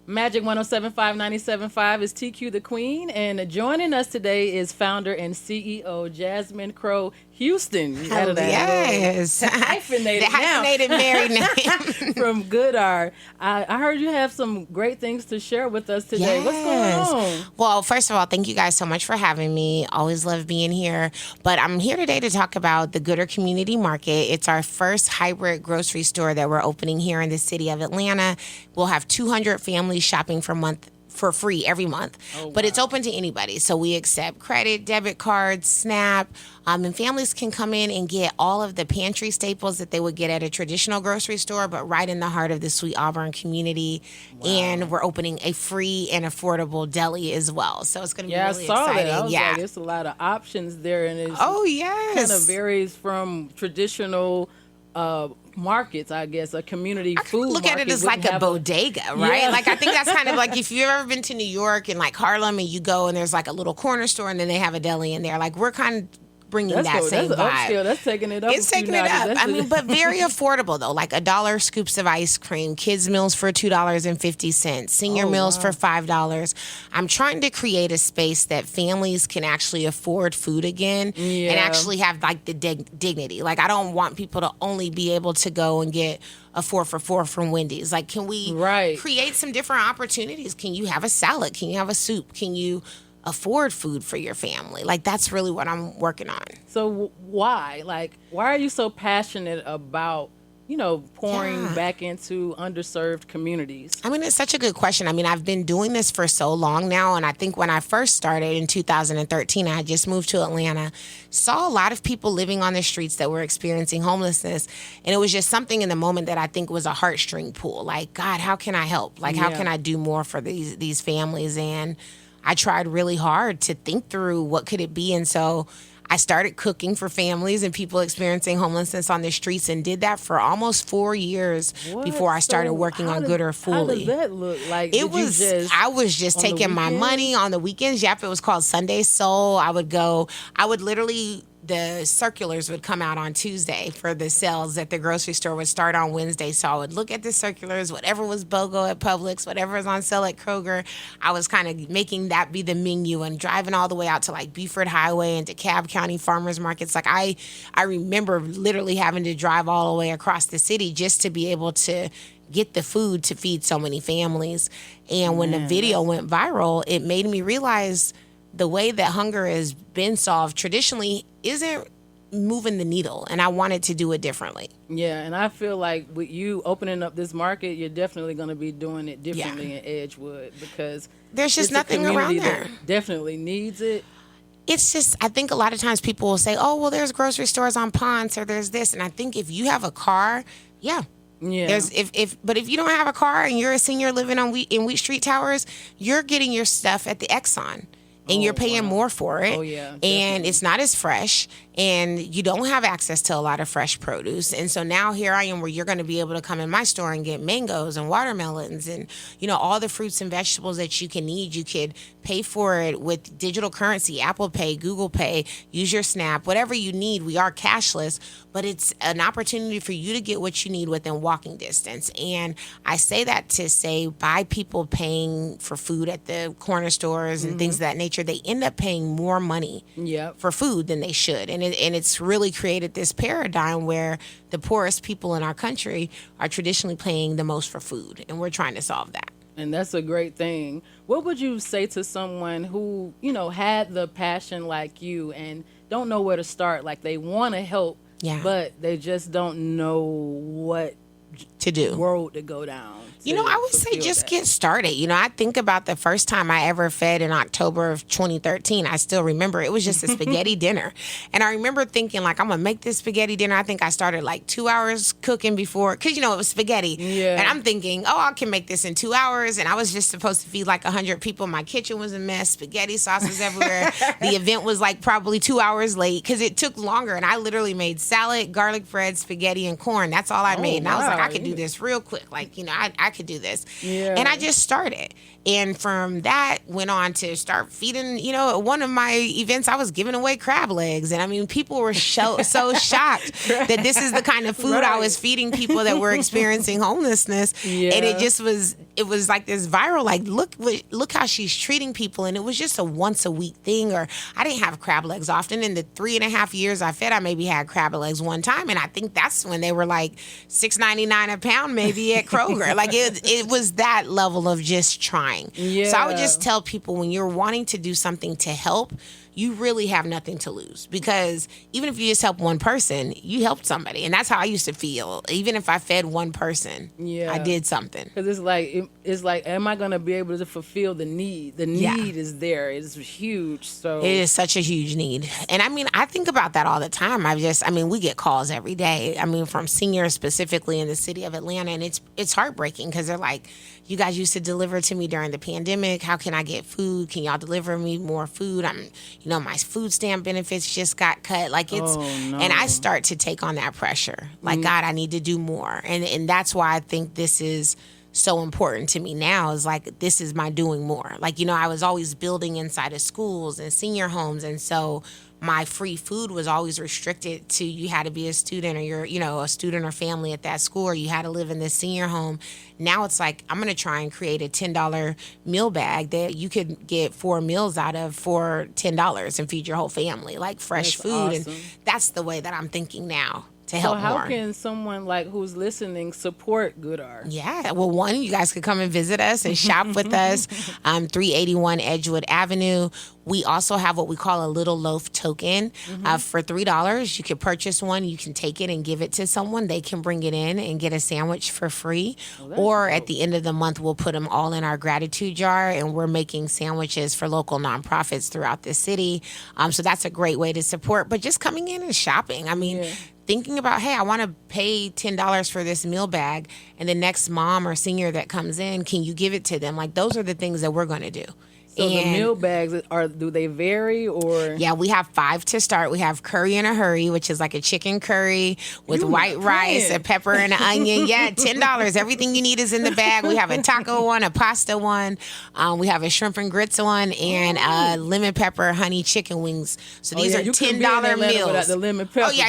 Magic 107.5 is TQ the Queen, and joining us today is founder and CEO Jasmine Crowe-Houston. You added that Yes. hyphenated, the hyphenated married name. from Goodr. I heard you have some great things to share with us today. Yes. What's going on? Well, first of all, thank you guys so much for having me. Always love being here. But I'm here today to talk about the Goodr Community Market. It's our first hybrid grocery store that we're opening here in the city of Atlanta. We'll have 200 families shopping for free every month. Oh, but it's wow. open to anybody. So we accept credit, debit cards, SNAP, and families can come in and get all of the pantry staples that they would get at a traditional grocery store, but right in the heart of the Sweet Auburn community. Wow. And we're opening a free and affordable deli as well. So it's going to be really I saw exciting. that. I was yeah. like, it's a lot of options there, and it's Oh, yes. kind of varies from traditional markets, I guess, a community food Look market. at it as wouldn't like a have bodega, right? Yeah. Like I think that's kind of like if you've ever been to New York and like Harlem and you go and there's like a little corner store and then they have a deli in there. Like we're kind of bringing that same that's vibe. upscale. That's taking it up. It's taking it up. I mean, but very affordable though. Like $1 scoops of ice cream, kids meals for $2.50, senior Oh, meals wow. for $5. I'm trying to create a space that families can actually afford food again Yeah. and actually have like the dignity. Like I don't want people to only be able to go and get a 4 for $4 from Wendy's. Like, can we Right. create some different opportunities? Can you have a salad? Can you have a soup? Can you afford food for your family? Like, that's really what I'm working on. So why? Like, why are you so passionate about, pouring Yeah. back into underserved communities? I mean, it's such a good question. I mean, I've been doing this for so long now. And I think when I first started in 2013, I had just moved to Atlanta, saw a lot of people living on the streets that were experiencing homelessness. And it was just something in the moment that I think was a heartstring pull. Like, God, how can I help? Like, how Yeah. can I do more for these families? And I tried really hard to think through what could it be. And so I started cooking for families and people experiencing homelessness on the streets and did that for almost 4 years What? before I started So working how on does- Goodr How fully. does that look like? It was, I was just on the taking my weekends? money on the weekends. Yep, it was called Sunday Soul. I would literally, the circulars would come out on Tuesday for the sales at the grocery store would start on Wednesday. So I would look at the circulars, whatever was BOGO at Publix, whatever was on sale at Kroger. I was kind of making that be the menu and driving all the way out to like Beaufort Highway and DeKalb County farmers markets. Like I remember literally having to drive all the way across the city just to be able to get the food to feed so many families. And when the video went viral, it made me realize the way that hunger has been solved traditionally isn't moving the needle, and I wanted to do it differently. Yeah, and I feel like with you opening up this market, you're definitely going to be doing it differently in Edgewood because There's just it's a nothing around community there. that definitely needs it. It's just, I think a lot of times people will say, oh, well, there's grocery stores on Ponce or there's this. And I think if you have a car, Yeah. There's but if you don't have a car and you're a senior living in Wheat Street Towers, you're getting your stuff at the Exxon. And you're paying more for it. Oh, yeah, And definitely. it's not as fresh. And you don't have access to a lot of fresh produce. And so now here I am where you're going to be able to come in my store and get mangoes and watermelons and, all the fruits and vegetables that you can need. You could pay for it with digital currency, Apple Pay, Google Pay, use your SNAP, whatever you need. We are cashless, but it's an opportunity for you to get what you need within walking distance. And I say that to say by people paying for food at the corner stores and things of that nature, they end up paying more money Yep. for food than they should. And it's really created this paradigm where the poorest people in our country are traditionally paying the most for food. And we're trying to solve that. And that's a great thing. What would you say to someone who, had the passion like you and don't know where to start? Like they want to help, Yeah. but they just don't know what To do. road to go down. I would say just get started. I think about the first time I ever fed in October of 2013. I still remember it was just a spaghetti dinner. And I remember thinking, like, I'm going to make this spaghetti dinner. I think I started like 2 hours cooking before, because, it was spaghetti. Yeah. And I'm thinking, oh, I can make this in 2 hours. And I was just supposed to feed like 100 people. My kitchen was a mess, spaghetti sauces everywhere. The event was like probably 2 hours late because it took longer. And I literally made salad, garlic bread, spaghetti, and corn. That's all I made. And I was like, wow. I could do this real quick. Like, I could do this. Yeah. And I just started. And from that, went on to start feeding, at one of my events, I was giving away crab legs. And I mean, people were so shocked that this is the kind of food I was feeding people that were experiencing homelessness. Yeah. And it was like this viral, like, look how she's treating people. And it was just a once a week thing. Or I didn't have crab legs often. In the 3.5 years I fed, I maybe had crab legs one time. And I think that's when they were like $6.99 a pound maybe at Kroger. Like it was that level of just trying. Yeah. So I would just tell people, when you're wanting to do something to help, you really have nothing to lose, because even if you just help one person, you helped somebody. And that's how I used to feel. Even if I fed one person, I did something. Because it's like, am I going to be able to fulfill the need? The need is there. It's huge. So it is such a huge need. And I mean, I think about that all the time. We get calls every day. I mean, from seniors specifically in the city of Atlanta. And it's heartbreaking, because they're like, you guys used to deliver to me during the pandemic. How can I get food? Can y'all deliver me more food? My food stamp benefits just got cut. Like and I start to take on that pressure. Like, God, I need to do more. And that's why I think this is so important to me now, is like, this is my doing more. Like, I was always building inside of schools and senior homes. And so my free food was always restricted to, you had to be a student, or you're, a student or family at that school, or you had to live in this senior home. Now it's like, I'm going to try and create a $10 meal bag that you could get 4 meals out of for $10 and feed your whole family, like fresh food. Awesome. And that's the way that I'm thinking now to help more. So how can someone like who's listening support Goodr? Yeah, well, one, you guys could come and visit us and shop with us. 381 Edgewood Avenue. We also have what we call a little loaf token. For $3, you can purchase one. You can take it and give it to someone. They can bring it in and get a sandwich for free. Or at the end of the month, we'll put them all in our gratitude jar, and we're making sandwiches for local nonprofits throughout the city. So that's a great way to support. But just coming in and shopping. I mean, thinking about, hey, I want to pay $10 for this meal bag, and the next mom or senior that comes in, can you give it to them? Like, those are the things that we're going to do. So the meal bags, do they vary, or? Yeah, we have 5 to start. We have curry in a hurry, which is like a chicken curry with white rice, a pepper, and an onion. Yeah, $10. Everything you need is in the bag. We have a taco one, a pasta one. We have a shrimp and grits one, and lemon pepper honey chicken wings. So these are $10 meals. The lemon pepper. Oh yeah,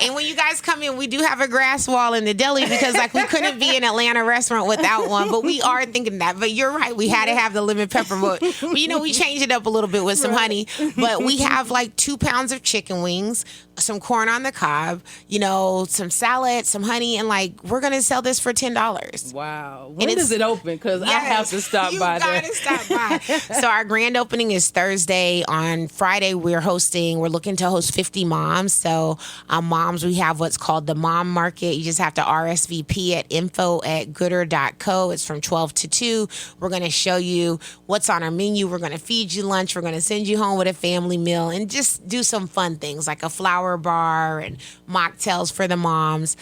and when you guys come in, we do have a grass wall in the deli, because like, we couldn't be in an Atlanta restaurant without one. But we are thinking that. But you're right, we had to have the lemon pepper, but we changed it up a little bit with some honey. But we have like 2 pounds of chicken wings, some corn on the cob, some salad, some honey, and like, we're gonna sell this for $10. Wow. When does it open? Because I have to stop by there. You gotta stop by. So our grand opening is Thursday. On Friday, we're looking to host 50 moms. So moms, we have what's called the Mom Market. You just have to RSVP at info@goodr.co. It's from 12 to 2. We're gonna show you what's on our menu. We're gonna feed you lunch. We're gonna send you home with a family meal, and just do some fun things like a flower bar and mocktails for the moms.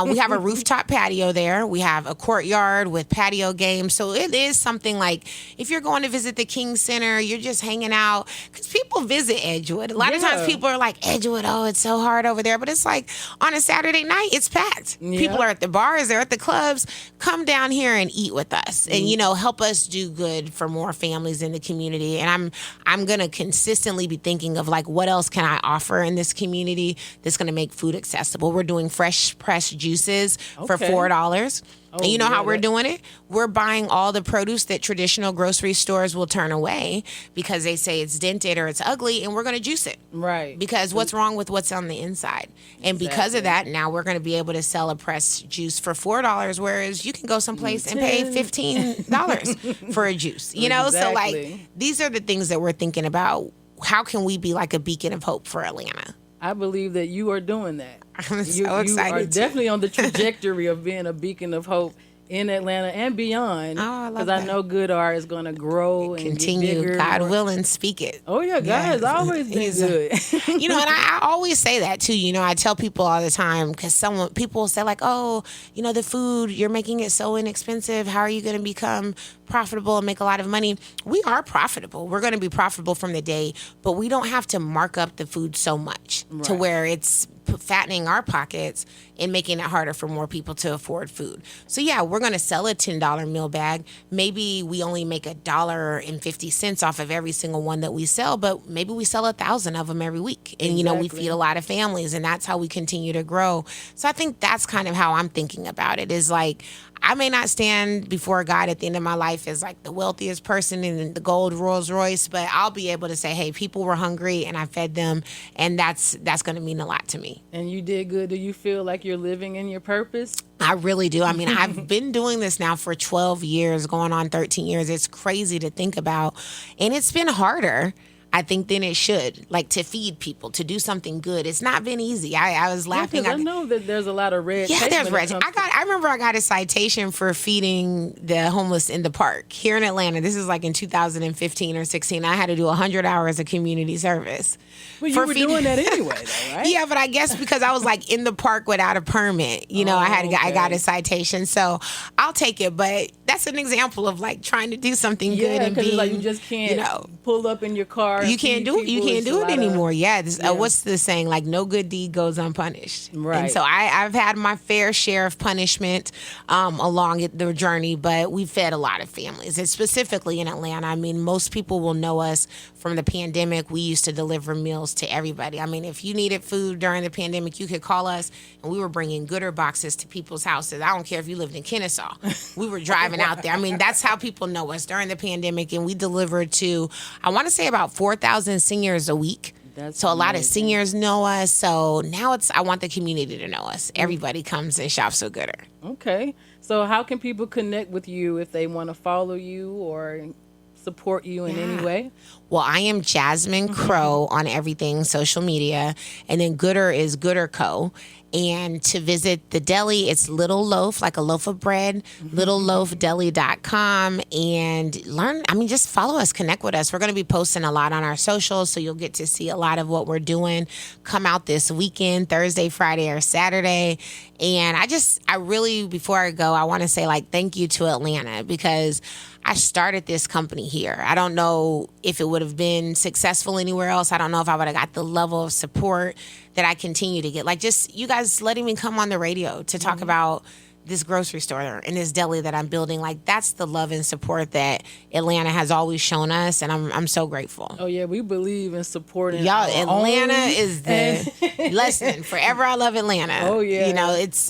We have a rooftop patio there. We have a courtyard with patio games. So it is something like, if you're going to visit the King Center, you're just hanging out, because people visit Edgewood. A lot of times people are like, Edgewood, oh, it's so hard over there. But it's like, on a Saturday night, it's packed. People are at the bars, they're at the clubs. Come down here and eat with us, and help us do good for more families in the community. And I'm going to consistently be thinking of like, what else can I offer in this community that's going to make food accessible? We're doing fresh pressed juices for $4. And you know how we're doing it? We're buying all the produce that traditional grocery stores will turn away because they say it's dented or it's ugly, and we're going to juice it. Right. Because what's wrong with what's on the inside? And because of that, now we're going to be able to sell a pressed juice for $4, whereas you can go someplace and pay $15 for a juice. So like, these are the things that we're thinking about. How can we be like a beacon of hope for Atlanta? I believe that you are doing that. I'm so excited. You are definitely on the trajectory of being a beacon of hope in Atlanta and beyond. Oh, I love that. Because I know Goodr is going to grow and continue. Get bigger, God willing, speak it. Oh yeah, God has always been good. And I always say that too. I tell people all the time, because people will say like, oh, the food, you're making it so inexpensive. How are you going to become profitable and make a lot of money? We are profitable. We're going to be profitable from the day, but we don't have to mark up the food so much to where it's fattening our pockets and making it harder for more people to afford food. So yeah, we're going to sell a $10 meal bag. Maybe we only make $1.50 off of every single one that we sell, but maybe we sell 1,000 of them every week. And, you know, we feed a lot of families, and that's how we continue to grow. So I think that's kind of how I'm thinking about it, is like, I may not stand before God at the end of my life as like the wealthiest person in the gold Rolls Royce, but I'll be able to say, hey, people were hungry and I fed them, and that's going to mean a lot to me. And you did good. Do you feel like you're living in your purpose? I really do. I mean, I've been doing this now for 12 years, going on 13 years. It's crazy to think about, and it's been harder, I think, than it should, like to feed people, to do something good. It's not been easy. I was laughing. I know that there's a lot of red tape. Yeah, there's red tape. I remember I got a citation for feeding the homeless in the park here in Atlanta. This is like in 2015 or 16. I had to do 100 hours of community service. Well, you were doing that anyway, though, right? Yeah, but I guess because I was like in the park without a permit, you know, I got a citation. So I'll take it. But that's an example of like trying to do something good and being, like, you just can't pull up in your car. You can't do it. You can't do it anymore. What's the saying? Like, no good deed goes unpunished. Right. And so I've had my fair share of punishment along the journey, but we fed a lot of families, and specifically in Atlanta. I mean, most people will know us from the pandemic. We used to deliver meals to everybody. I mean, if you needed food during the pandemic, you could call us, and we were bringing Goodr boxes to people's houses. I don't care if you lived in Kennesaw. We were driving out there. I mean, that's how people know us during the pandemic, and we delivered to, I want to say, about 4,000 seniors a week. So a lot of seniors know us. So now I want the community to know us. Everybody comes and shops with Goodr. Okay. So how can people connect with you if they want to follow you or support you in any way? Well, I am Jasmine Crowe on everything social media, and then Goodr is Goodr Co. And to visit the deli, it's Little Loaf, like a loaf of bread, littleloafdeli.com, and just follow us, connect with us. We're going to be posting a lot on our socials, so you'll get to see a lot of what we're doing. Come out this weekend, Thursday, Friday, or Saturday. And I really, before I go, I want to say, like, thank you to Atlanta, because I started this company here. I don't know if it would have been successful anywhere else. I don't know if I would have got the level of support that I continue to get. Like, just you guys letting me come on the radio to talk about this grocery store and this deli that I'm building. Like, that's the love and support that Atlanta has always shown us, and I'm so grateful. Oh yeah, we believe in supporting y'all. Atlanta is the listen. Forever, I love Atlanta. Oh yeah, you know, it's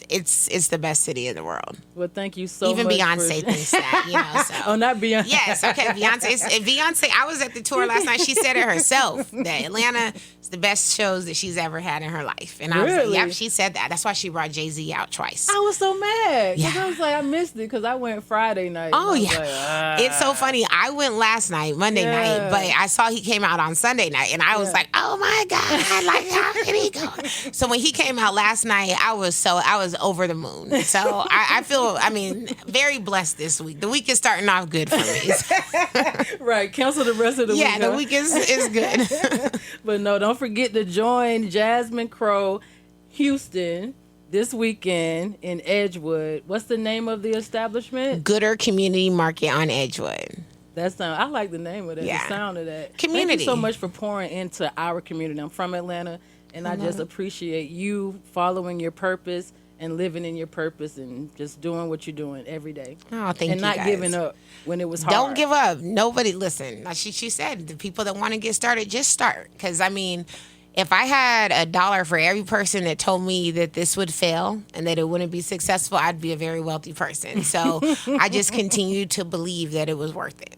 the best city in the world. Well, thank you so much. Even Beyonce thinks that. You know, so. Oh, not Beyonce. Yes, okay, Beyonce. I was at the tour last night. She said it herself that Atlanta is the best shows that she's ever had in her life, and I was like, yep, she said that. That's why she brought Jay-Z out twice. I was so mad. Because I was like, I missed it because I went Friday night. Oh, yeah. Like, it's so funny. I went last night, Monday night, but I saw he came out on Sunday night, and I was like, oh, my God. Like, how can he go? So when he came out last night, I was over the moon. So I feel, very blessed this week. The week is starting off good for me. Right. Cancel the rest of the week. Yeah, the week is good. But no, don't forget to join Jasmine Crowe-Houston this weekend in Edgewood. What's the name of the establishment? Goodr Community Market on Edgewood. I like the name of that. The sound of that. Community. Thank you so much for pouring into our community. I'm from Atlanta, and I just appreciate you following your purpose and living in your purpose and just doing what you're doing every day. Oh, thank you, and not guys. giving up when it was hard. Don't give up. Nobody, listen. Like she said, the people that want to get started, just start. Because, if I had $1 for every person that told me that this would fail and that it wouldn't be successful, I'd be a very wealthy person. So I just continue to believe that it was worth it.